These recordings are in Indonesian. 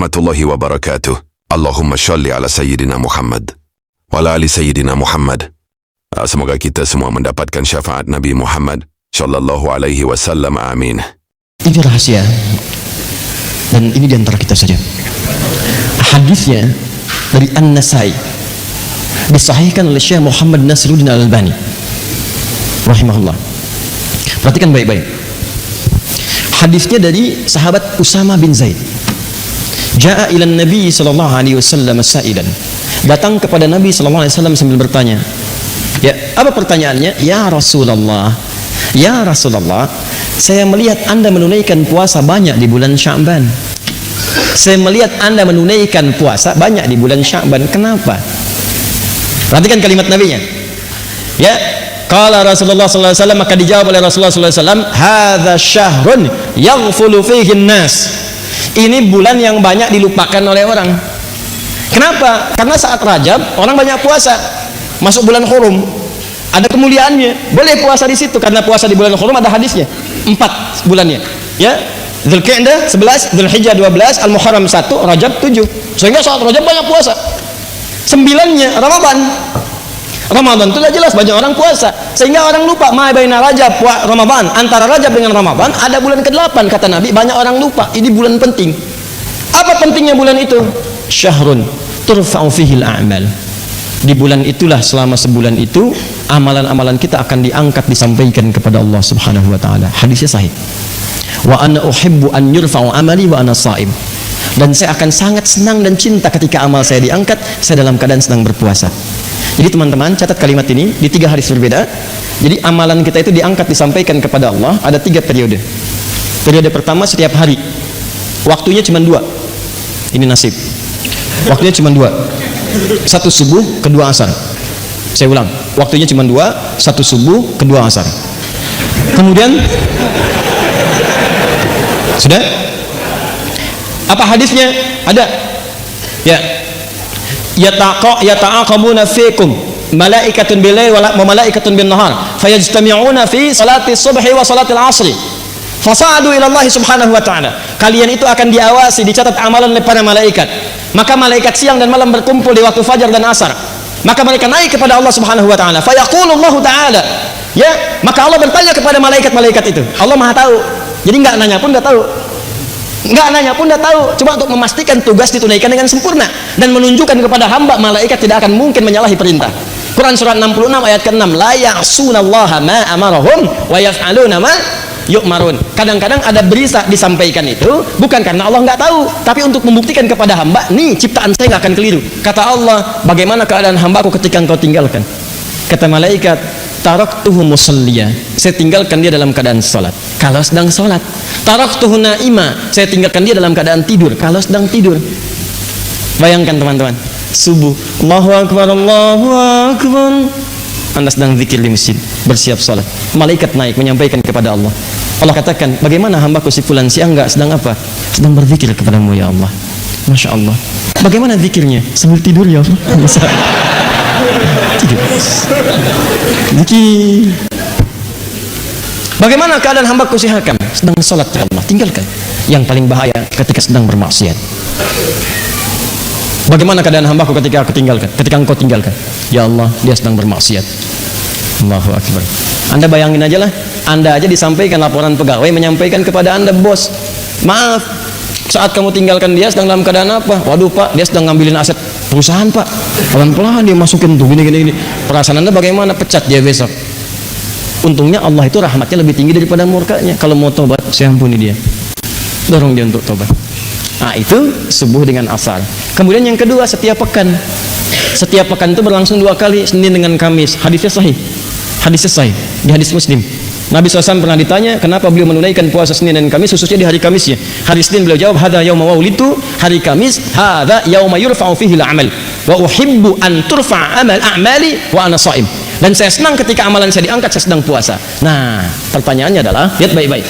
warahmatullahi wabarakatuh. Allahumma sholli ala Sayyidina Muhammad wa ala ali Sayyidina Muhammad. Semoga kita semua mendapatkan syafaat Nabi Muhammad sallallahu alaihi wasallam. Amin. Ini rahasia, dan ini diantara kita saja. Hadisnya dari An-Nasai, disahihkan oleh Syekh Muhammad Nasiruddin Al-Albani rahimahullah. Perhatikan baik-baik. Hadisnya dari sahabat Usama bin Zaid. Ja'a ila Nabi sallallahu alaihi wasallam sa'ilan. Datang kepada Nabi sallallahu alaihi wasallam sambil bertanya. Ya, apa pertanyaannya? Ya Rasulullah, ya Rasulullah, saya melihat Anda menunaikan puasa banyak di bulan Sya'ban. Saya melihat Anda menunaikan puasa banyak di bulan Sya'ban. Kenapa? Perhatikan kalimat Nabi-nya. Ya, qala Rasulullah sallallahu alaihi wasallam, maka dijawab oleh Rasulullah sallallahu alaihi wasallam, hadza syahrun yaghfulu fihi an-nas. Ini bulan yang banyak dilupakan oleh orang. Kenapa? Karena saat Rajab orang banyak puasa. Masuk bulan Hurum, ada kemuliaannya. Boleh puasa di situ karena puasa di bulan Hurum ada hadisnya. 4 bulannya. Ya, Dzulqa'dah 11, Dzulhijjah 12, Al-Muharram 1, Rajab 7. Sehingga saat Rajab banyak puasa. 9-nya Ramadan. Ramadan itu sudah jelas banyak orang puasa, sehingga orang lupa ma baina Rajab wa Ramadan. Antara Rajab dengan Ramadan ada bulan ke-8, kata Nabi. Banyak orang lupa. Ini bulan penting. Apa pentingnya bulan itu? Syahrun turfa'u fihi al-a'mal. Di bulan itulah, selama sebulan itu, amalan-amalan kita akan diangkat, disampaikan kepada Allah Subhanahu wa taala. Hadisnya sahih. Wa ana uhibbu an yurfa'u amali wa ana sha'im. Dan saya akan sangat senang dan cinta ketika amal saya diangkat, saya dalam keadaan sedang berpuasa. Jadi teman-teman, catat kalimat ini di 3 hadis berbeda. Jadi amalan kita itu diangkat, disampaikan kepada Allah. Ada 3 periode. Periode pertama setiap hari, waktunya cuma 2. Ini nasib. Waktunya cuma 2. 1 subuh, kedua asar. Saya ulang, waktunya cuma 2. 1 subuh, kedua asar. Kemudian sudah? Apa hadisnya? Ada. Ya. Yata'aqabuna fikum malaikatun bil-lail wa malaikatun bin-nahar fayajtami'una fi salati subhi wa salatil asri fasa'adu ila Allah Subhanahu wa ta'ala. Kalian itu akan diawasi, dicatat amalan oleh para malaikat. Maka malaikat siang dan malam berkumpul di waktu fajar dan asar. Maka mereka naik kepada Allah Subhanahu wa ta'ala. Fayaqulullahu ta'ala, ya, maka Allah bertanya kepada malaikat-malaikat itu. Allah Maha tahu. Jadi enggak nanya pun udah tahu. Enggak nanya pun udah tahu, cuma untuk memastikan tugas ditunaikan dengan sempurna dan menunjukkan kepada hamba malaikat tidak akan mungkin menyalahi perintah. Quran surat 66 ayat ke-6, la ya'sunallaha ma amarahum wa yaf'aluna ma yu'marun. Kadang-kadang ada berita disampaikan itu bukan karena Allah nggak tahu, tapi untuk membuktikan kepada hamba, nih ciptaan saya nggak akan keliru. Kata Allah, bagaimana keadaan hambaku ketika engkau tinggalkan? Kata malaikat, taraktuhu musalliya, saya tinggalkan dia dalam keadaan salat kalau sedang salat. Taraktuhu naima, saya tinggalkan dia dalam keadaan tidur kalau sedang tidur. Bayangkan teman-teman, subuh, Allahu Akbar, Allahu Akbar, Anda sedang zikir di masjid, bersiap salat. Malaikat naik menyampaikan kepada Allah. Allah katakan, bagaimana hambaku si fulan si angga sedang apa? Sedang berzikir kepadamu ya Allah. Masya Allah. Bagaimana zikirnya? Sambil tidur ya Allah. Tidur. Zikir. Bagaimana keadaan hambaku si Hakam? Sedang salat ya Allah. Tinggalkan. Yang paling bahaya ketika sedang bermaksiat. Bagaimana keadaan hambaku ketika aku tinggalkan? Ketika engkau tinggalkan? Ya Allah, dia sedang bermaksiat. Allahu Akbar. Anda bayangin aja lah, Anda aja disampaikan laporan pegawai menyampaikan kepada Anda, bos, maaf, saat kamu tinggalkan dia sedang dalam keadaan apa? Waduh Pak, dia sedang ngambilin aset perusahaan Pak. Pelan-pelan dia masukin tuh gini. Perasaan Anda bagaimana? Pecat dia besok. Untungnya Allah itu rahmatnya lebih tinggi daripada murkanya. Kalau mau tobat, saya ampuni dia. Dorong dia untuk tobat. Nah itu subuh dengan asar. Kemudian yang kedua, setiap pekan. Setiap pekan itu berlangsung 2 kali, Senin dengan Kamis. Hadisnya sahih. Hadisnya sahih di hadis Muslim. Nabi SAW pernah ditanya kenapa beliau menunaikan puasa Senin dan Kamis, khususnya di hari Kamisnya. Hari Senin beliau jawab, hadza yauma waulitu, hari Kamis hadza yauma yurfa'u fihi al-amal wa uhibbu an turfa'a amal a'mali wa ana sha'im. Dan saya senang ketika amalan saya diangkat, saya sedang puasa. Nah, pertanyaannya adalah, lihat baik-baik.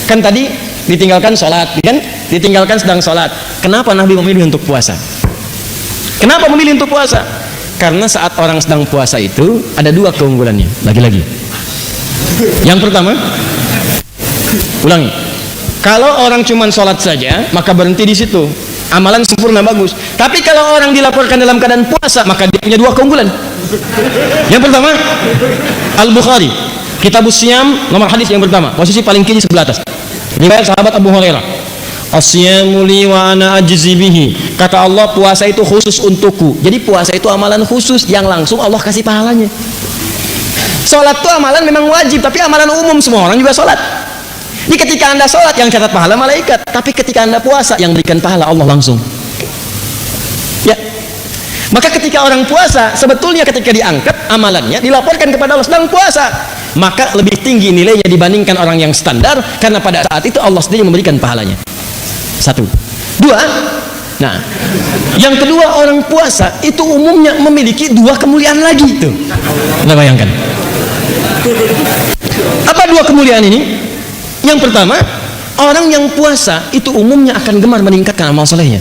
Kan tadi ditinggalkan sholat, kan? Ditinggalkan sedang sholat. Kenapa Nabi memilih untuk puasa? Kenapa memilih untuk puasa? Karena saat orang sedang puasa itu ada 2 keunggulannya. Lagi-lagi. Yang pertama, ulangi. Kalau orang cuma sholat saja, maka berhenti di situ. amalan sempurna bagus. Tapi kalau orang dilaporkan dalam keadaan puasa, maka dia punya dua keunggulan. Yang pertama, Al-Bukhari, Kitabus Siyam, nomor hadis yang pertama, posisi paling kiri sebelah atas. Riwayat sahabat Abu Hurairah. As-siyamu li wa ana ajzi bihi. Kata Allah, puasa itu khusus untukku. Jadi puasa itu amalan khusus yang langsung Allah kasih pahalanya. Salat itu amalan memang wajib, tapi amalan umum, semua orang juga salat. Jadi ketika Anda sholat yang catat pahala malaikat, tapi ketika Anda puasa yang berikan pahala Allah langsung. Ya. Maka ketika orang puasa, sebetulnya ketika diangkat amalannya dilaporkan kepada Allah sedang puasa, maka lebih tinggi nilainya dibandingkan orang yang standar, karena pada saat itu Allah sendiri memberikan pahalanya. Satu. Dua. Nah, yang kedua, orang puasa itu umumnya memiliki dua kemuliaan lagi tuh. Anda bayangkan. Apa dua kemuliaan ini? Yang pertama, orang yang puasa itu umumnya akan gemar meningkatkan amal solehnya.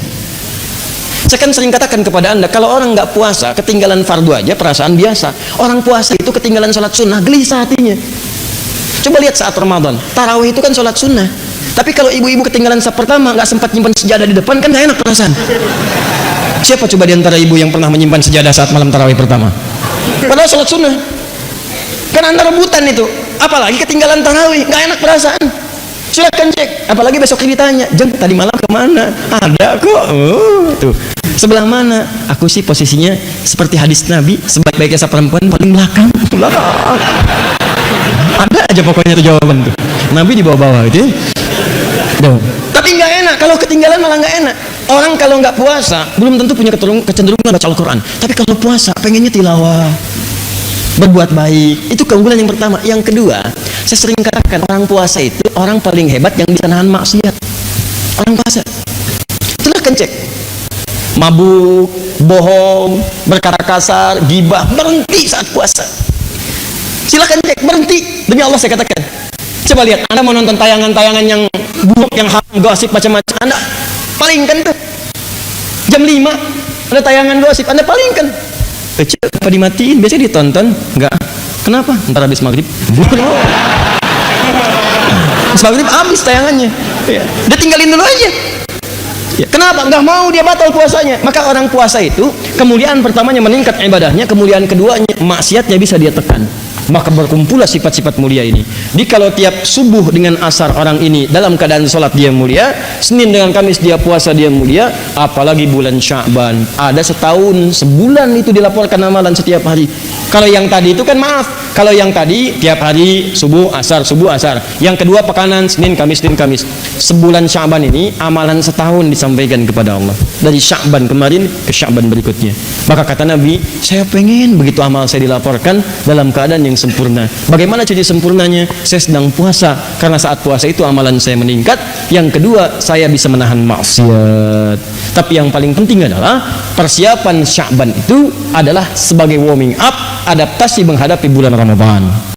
Saya kan sering katakan kepada Anda, kalau orang nggak puasa, ketinggalan fardu aja perasaan biasa. Orang puasa itu ketinggalan sholat sunnah, gelisah hatinya. Coba lihat saat Ramadan, tarawih itu kan sholat sunnah. Tapi kalau ibu-ibu ketinggalan saf pertama, nggak sempat nyimpan sejadah di depan, kan nggak enak perasaan. Siapa coba di antara ibu yang pernah menyimpan sejadah saat malam tarawih pertama? Padahal sholat sunnah. Kan Anda rebutan itu, apalagi ketinggalan tarawih, nggak enak perasaan. Silakan cek, apalagi besok ditanya, Jeng tadi malam kemana? Ada kok. Tuh sebelah mana? Aku sih posisinya seperti hadis Nabi, sebaik-baiknya perempuan paling belakang. Ada aja pokoknya itu jawaban tuh. Nabi di bawah-bawah itu. Tapi nggak enak, kalau ketinggalan malah nggak enak. Orang kalau nggak puasa belum tentu punya kecenderungan baca Al-Quran, tapi kalau puasa pengennya tilawah, berbuat baik. Itu keunggulan yang pertama. Yang kedua, saya sering katakan orang puasa itu orang paling hebat yang bisa nahan maksiat. Orang puasa. Silahkan cek. Mabuk, bohong, berkata kasar, gibah, berhenti saat puasa. Silahkan cek, berhenti. Demi Allah saya katakan. Coba lihat, Anda mau nonton tayangan-tayangan yang buruk, yang haram, gosip macam-macam, Anda palingkan tuh. Jam 5 ada tayangan gosip, Anda palingkan. Apa dimatiin? Biasanya ditonton. Enggak. Kenapa? Ntar habis maghrib. Habis maghrib habis tayangannya. Ya. Dia tinggalin dulu aja. Ya. Kenapa? Enggak mau dia batal puasanya. Maka orang puasa itu kemuliaan pertamanya meningkat ibadahnya, kemuliaan keduanya maksiatnya bisa dia tekan. Maka berkumpullah sifat-sifat mulia ini. Jadi kalau tiap subuh dengan asar orang ini dalam keadaan sholat dia mulia, Senin dengan Kamis dia puasa dia mulia, apalagi bulan Sya'ban, ada setahun, sebulan itu dilaporkan amalan setiap hari. Kalau yang tadi itu kan maaf, kalau yang tadi tiap hari subuh asar, yang kedua pekanan Senin Kamis, sebulan Sya'ban ini amalan setahun disampaikan kepada Allah, dari Sya'ban kemarin ke Sya'ban berikutnya. Maka kata Nabi, saya pengen begitu amal saya dilaporkan dalam keadaan yang sempurna. Bagaimana ciri sempurnanya? Saya sedang puasa, karena saat puasa itu amalan saya meningkat. Yang kedua, saya bisa menahan maksiat. Tapi yang paling penting adalah persiapan Sya'ban itu adalah sebagai warming up, adaptasi menghadapi bulan Ramadan.